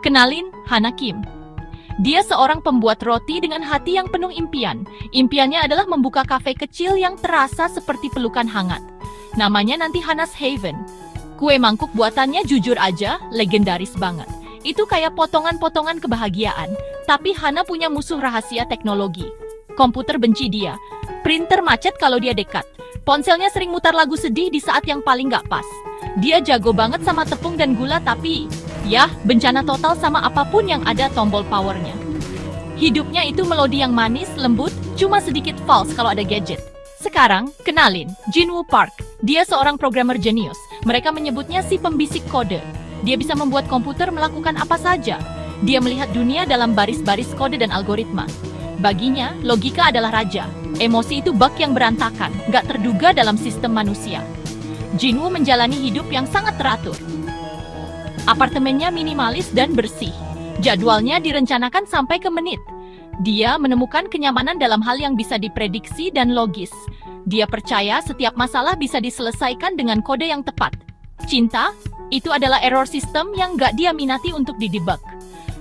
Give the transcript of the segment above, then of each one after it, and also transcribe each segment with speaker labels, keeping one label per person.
Speaker 1: Kenalin, Hana Kim. Dia seorang pembuat roti dengan hati yang penuh impian. Impiannya adalah membuka kafe kecil yang terasa seperti pelukan hangat. Namanya nanti Hana's Haven. Kue mangkuk buatannya jujur aja, legendaris banget. Itu kayak potongan-potongan kebahagiaan. Tapi Hana punya musuh rahasia teknologi. Komputer benci dia. Printer macet kalau dia dekat. Ponselnya sering mutar lagu sedih di saat yang paling gak pas. Dia jago banget sama tepung dan gula tapi... yah, bencana total sama apapun yang ada tombol powernya. Hidupnya itu melodi yang manis, lembut, cuma sedikit false kalau ada gadget. Sekarang, kenalin, Jinwoo Park. Dia seorang programmer jenius. Mereka menyebutnya si pembisik kode. Dia bisa membuat komputer melakukan apa saja. Dia melihat dunia dalam baris-baris kode dan algoritma. Baginya, logika adalah raja. Emosi itu bug yang berantakan, gak terduga dalam sistem manusia. Jinwoo menjalani hidup yang sangat teratur. Apartemennya minimalis dan bersih. Jadwalnya direncanakan sampai ke menit. Dia menemukan kenyamanan dalam hal yang bisa diprediksi dan logis. Dia percaya setiap masalah bisa diselesaikan dengan kode yang tepat. Cinta, itu adalah error system yang gak dia minati untuk didebug.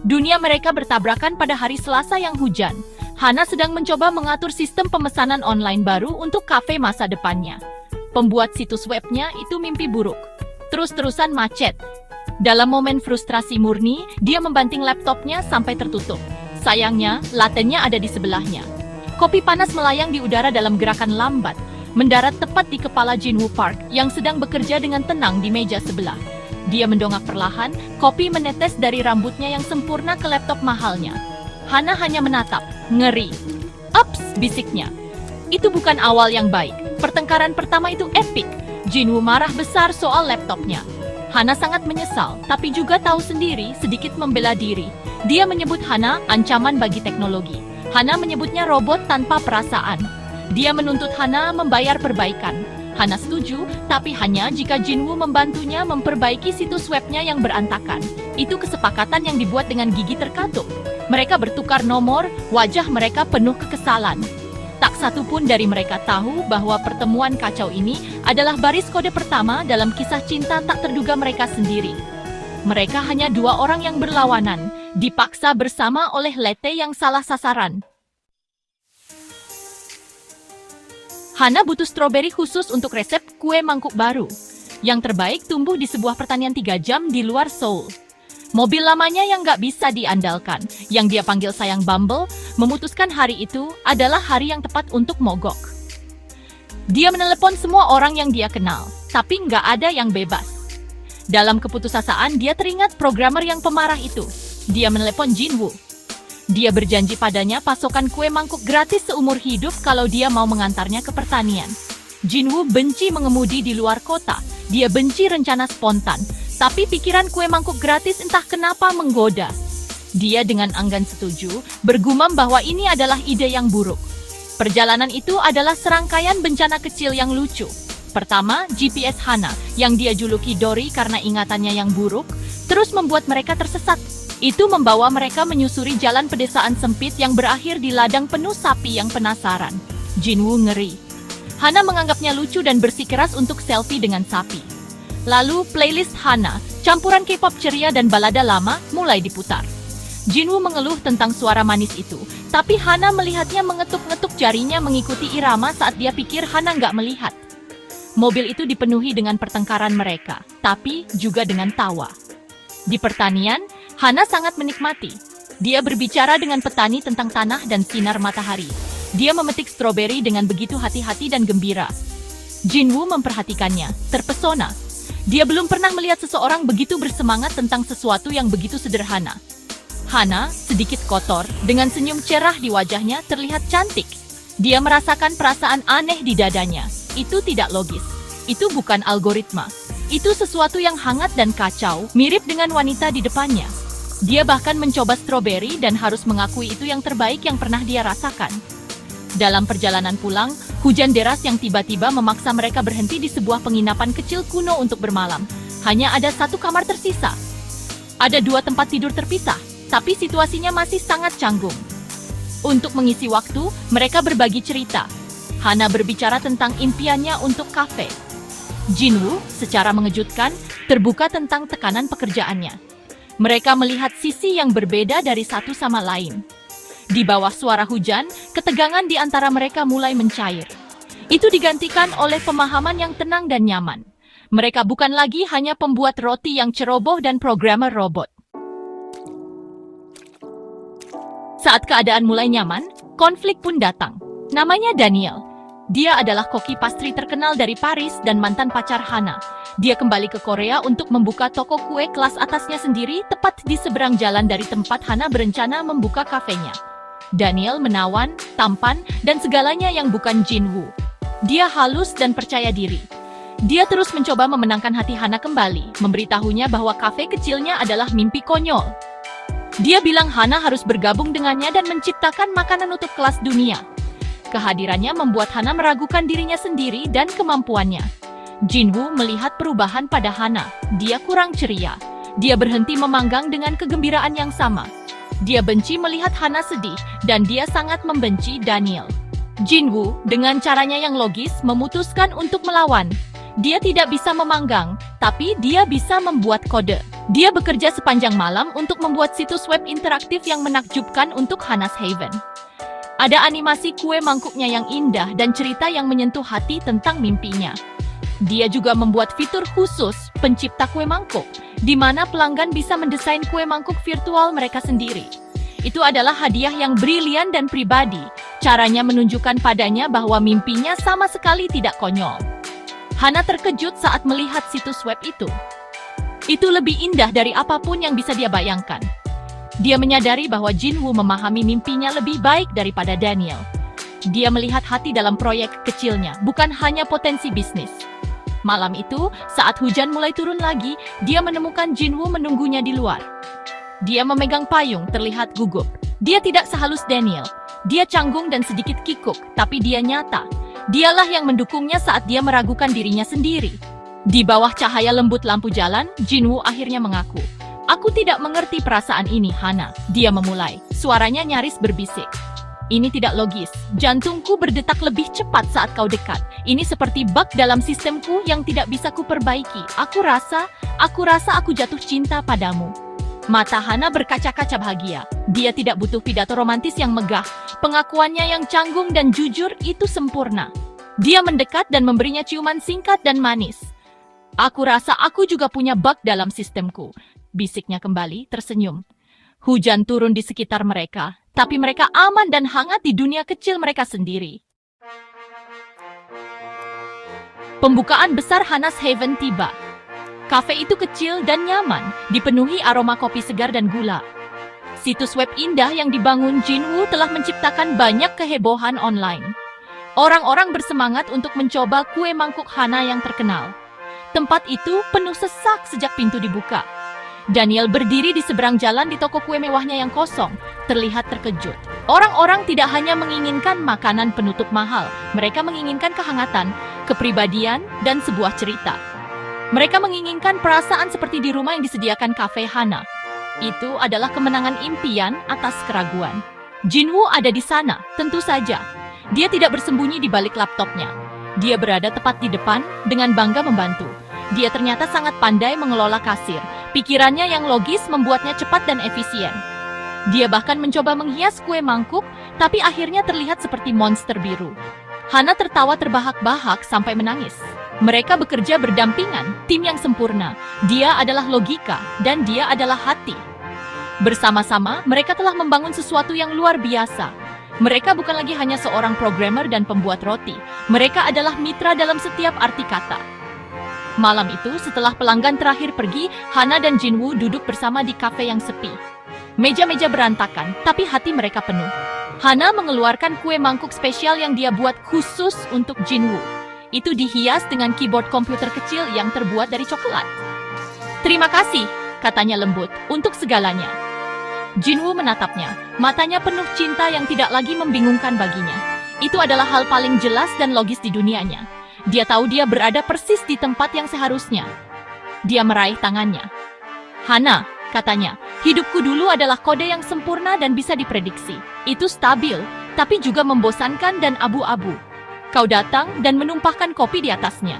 Speaker 1: Dunia mereka bertabrakan pada hari Selasa yang hujan. Hana sedang mencoba mengatur sistem pemesanan online baru untuk kafe masa depannya. Pembuat situs webnya itu mimpi buruk. Terus-terusan macet. Dalam momen frustrasi murni, dia membanting laptopnya sampai tertutup. Sayangnya, latennya ada di sebelahnya. Kopi panas melayang di udara dalam gerakan lambat, mendarat tepat di kepala Jinwoo Park yang sedang bekerja dengan tenang di meja sebelah. Dia mendongak perlahan, kopi menetes dari rambutnya yang sempurna ke laptop mahalnya. Hana hanya menatap, ngeri. Ups, bisiknya. Itu bukan awal yang baik. Pertengkaran pertama itu epik. Jinwoo marah besar soal laptopnya. Hana sangat menyesal, tapi juga tahu sendiri sedikit membela diri. Dia menyebut Hana ancaman bagi teknologi. Hana menyebutnya robot tanpa perasaan. Dia menuntut Hana membayar perbaikan. Hana setuju, tapi hanya jika Jinwoo membantunya memperbaiki situs webnya yang berantakan. Itu kesepakatan yang dibuat dengan gigi terkatup. Mereka bertukar nomor, wajah mereka penuh kekesalan. Tak satu pun dari mereka tahu bahwa pertemuan kacau ini adalah baris kode pertama dalam kisah cinta tak terduga mereka sendiri. Mereka hanya dua orang yang berlawanan, dipaksa bersama oleh Lete yang salah sasaran. Hana butuh stroberi khusus untuk resep kue mangkuk baru. Yang terbaik tumbuh di sebuah pertanian 3 jam di luar Seoul. Mobil lamanya yang gak bisa diandalkan, yang dia panggil sayang Bumble, memutuskan hari itu adalah hari yang tepat untuk mogok. Dia menelepon semua orang yang dia kenal, tapi gak ada yang bebas. Dalam keputusasaan, dia teringat programmer yang pemarah itu. Dia menelepon Jinwoo. Dia berjanji padanya pasokan kue mangkuk gratis seumur hidup kalau dia mau mengantarnya ke pertanian. Jinwoo benci mengemudi di luar kota. Dia benci rencana spontan. Tapi pikiran kue mangkuk gratis entah kenapa menggoda. Dia dengan enggan setuju, bergumam bahwa ini adalah ide yang buruk. Perjalanan itu adalah serangkaian bencana kecil yang lucu. Pertama, GPS Hana, yang dia juluki Dory karena ingatannya yang buruk, terus membuat mereka tersesat. Itu membawa mereka menyusuri jalan pedesaan sempit yang berakhir di ladang penuh sapi yang penasaran. Jinwoo ngeri. Hana menganggapnya lucu dan bersikeras untuk selfie dengan sapi. Lalu playlist Hana, campuran K-pop ceria dan balada lama, mulai diputar. Jinwoo mengeluh tentang suara manis itu, tapi Hana melihatnya mengetuk-ngetuk jarinya mengikuti irama saat dia pikir Hana nggak melihat. Mobil itu dipenuhi dengan pertengkaran mereka, tapi juga dengan tawa. Di pertanian, Hana sangat menikmati. Dia berbicara dengan petani tentang tanah dan sinar matahari. Dia memetik stroberi dengan begitu hati-hati dan gembira. Jinwoo memperhatikannya, terpesona. Dia belum pernah melihat seseorang begitu bersemangat tentang sesuatu yang begitu sederhana. Hana, sedikit kotor, dengan senyum cerah di wajahnya terlihat cantik. Dia merasakan perasaan aneh di dadanya. Itu tidak logis. Itu bukan algoritma. Itu sesuatu yang hangat dan kacau, mirip dengan wanita di depannya. Dia bahkan mencoba stroberi dan harus mengakui itu yang terbaik yang pernah dia rasakan. Dalam perjalanan pulang, hujan deras yang tiba-tiba memaksa mereka berhenti di sebuah penginapan kecil kuno untuk bermalam. Hanya ada satu kamar tersisa. Ada 2 tempat tidur terpisah, tapi situasinya masih sangat canggung. Untuk mengisi waktu, mereka berbagi cerita. Hana berbicara tentang impiannya untuk kafe. Jinwoo, secara mengejutkan, terbuka tentang tekanan pekerjaannya. Mereka melihat sisi yang berbeda dari satu sama lain. Di bawah suara hujan, ketegangan di antara mereka mulai mencair. Itu digantikan oleh pemahaman yang tenang dan nyaman. Mereka bukan lagi hanya pembuat roti yang ceroboh dan programmer robot. Saat keadaan mulai nyaman, konflik pun datang. Namanya Daniel. Dia adalah koki pastry terkenal dari Paris dan mantan pacar Hana. Dia kembali ke Korea untuk membuka toko kue kelas atasnya sendiri tepat di seberang jalan dari tempat Hana berencana membuka kafenya. Daniel menawan, tampan, dan segalanya yang bukan Jinwoo. Dia halus dan percaya diri. Dia terus mencoba memenangkan hati Hana kembali, memberitahunya bahwa kafe kecilnya adalah mimpi konyol. Dia bilang Hana harus bergabung dengannya dan menciptakan makanan untuk kelas dunia. Kehadirannya membuat Hana meragukan dirinya sendiri dan kemampuannya. Jinwoo melihat perubahan pada Hana. Dia kurang ceria. Dia berhenti memanggang dengan kegembiraan yang sama. Dia benci melihat Hana sedih, dan dia sangat membenci Daniel. Jinwoo, dengan caranya yang logis, memutuskan untuk melawan. Dia tidak bisa memanggang, tapi dia bisa membuat kode. Dia bekerja sepanjang malam untuk membuat situs web interaktif yang menakjubkan untuk Hana's Haven. Ada animasi kue mangkuknya yang indah dan cerita yang menyentuh hati tentang mimpinya. Dia juga membuat fitur khusus, pencipta kue mangkuk, di mana pelanggan bisa mendesain kue mangkuk virtual mereka sendiri. Itu adalah hadiah yang brilian dan pribadi. Caranya menunjukkan padanya bahwa mimpinya sama sekali tidak konyol. Hana terkejut saat melihat situs web itu. Itu lebih indah dari apapun yang bisa dia bayangkan. Dia menyadari bahwa Jinwoo memahami mimpinya lebih baik daripada Daniel. Dia melihat hati dalam proyek kecilnya, bukan hanya potensi bisnis. Malam itu, saat hujan mulai turun lagi, dia menemukan Jinwoo menunggunya di luar. Dia memegang payung, terlihat gugup. Dia tidak sehalus Daniel. Dia canggung dan sedikit kikuk, tapi dia nyata. Dialah yang mendukungnya saat dia meragukan dirinya sendiri. Di bawah cahaya lembut lampu jalan, Jinwoo akhirnya mengaku. Aku tidak mengerti perasaan ini, Hana. Dia memulai. Suaranya nyaris berbisik. Ini tidak logis. Jantungku berdetak lebih cepat saat kau dekat. Ini seperti bug dalam sistemku yang tidak bisa kuperbaiki. Aku rasa aku jatuh cinta padamu. Mata Hana berkaca-kaca bahagia. Dia tidak butuh pidato romantis yang megah. Pengakuannya yang canggung dan jujur itu sempurna. Dia mendekat dan memberinya ciuman singkat dan manis. Aku rasa aku juga punya bug dalam sistemku. Bisiknya kembali, tersenyum. Hujan turun di sekitar mereka, tapi mereka aman dan hangat di dunia kecil mereka sendiri. Pembukaan besar Hana's Haven tiba. Kafe itu kecil dan nyaman, dipenuhi aroma kopi segar dan gula. Situs web indah yang dibangun Jinwoo telah menciptakan banyak kehebohan online. Orang-orang bersemangat untuk mencoba kue mangkuk Hana yang terkenal. Tempat itu penuh sesak sejak pintu dibuka. Daniel berdiri di seberang jalan di toko kue mewahnya yang kosong, terlihat terkejut. Orang-orang tidak hanya menginginkan makanan penutup mahal, mereka menginginkan kehangatan, kepribadian, dan sebuah cerita. Mereka menginginkan perasaan seperti di rumah yang disediakan kafe Hana. Itu adalah kemenangan impian atas keraguan. Jinwoo ada di sana, tentu saja. Dia tidak bersembunyi di balik laptopnya. Dia berada tepat di depan, dengan bangga membantu. Dia ternyata sangat pandai mengelola kasir. Pikirannya yang logis membuatnya cepat dan efisien. Dia bahkan mencoba menghias kue mangkuk, tapi akhirnya terlihat seperti monster biru. Hana tertawa terbahak-bahak sampai menangis. Mereka bekerja berdampingan, tim yang sempurna. Dia adalah logika, dan dia adalah hati. Bersama-sama, mereka telah membangun sesuatu yang luar biasa. Mereka bukan lagi hanya seorang programmer dan pembuat roti. Mereka adalah mitra dalam setiap arti kata. Malam itu, setelah pelanggan terakhir pergi, Hana dan Jinwoo duduk bersama di kafe yang sepi. Meja-meja berantakan, tapi hati mereka penuh. Hana mengeluarkan kue mangkuk spesial yang dia buat khusus untuk Jinwoo. Itu dihias dengan keyboard komputer kecil yang terbuat dari coklat. Terima kasih, katanya lembut, untuk segalanya. Jinwoo menatapnya, matanya penuh cinta yang tidak lagi membingungkan baginya. Itu adalah hal paling jelas dan logis di dunianya. Dia tahu dia berada persis di tempat yang seharusnya. Dia meraih tangannya. Hana, katanya, hidupku dulu adalah kode yang sempurna dan bisa diprediksi. Itu stabil, tapi juga membosankan dan abu-abu. Kau datang dan menumpahkan kopi di atasnya.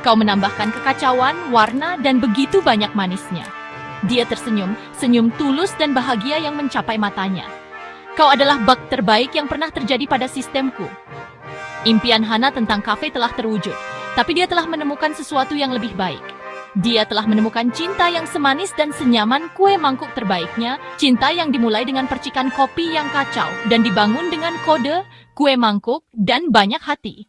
Speaker 1: Kau menambahkan kekacauan, warna, dan begitu banyak manisnya. Dia tersenyum, senyum tulus dan bahagia yang mencapai matanya. Kau adalah bug terbaik yang pernah terjadi pada sistemku. Impian Hana tentang kafe telah terwujud, tapi dia telah menemukan sesuatu yang lebih baik. Dia telah menemukan cinta yang semanis dan senyaman kue mangkuk terbaiknya, cinta yang dimulai dengan percikan kopi yang kacau dan dibangun dengan kode, kue mangkuk, dan banyak hati.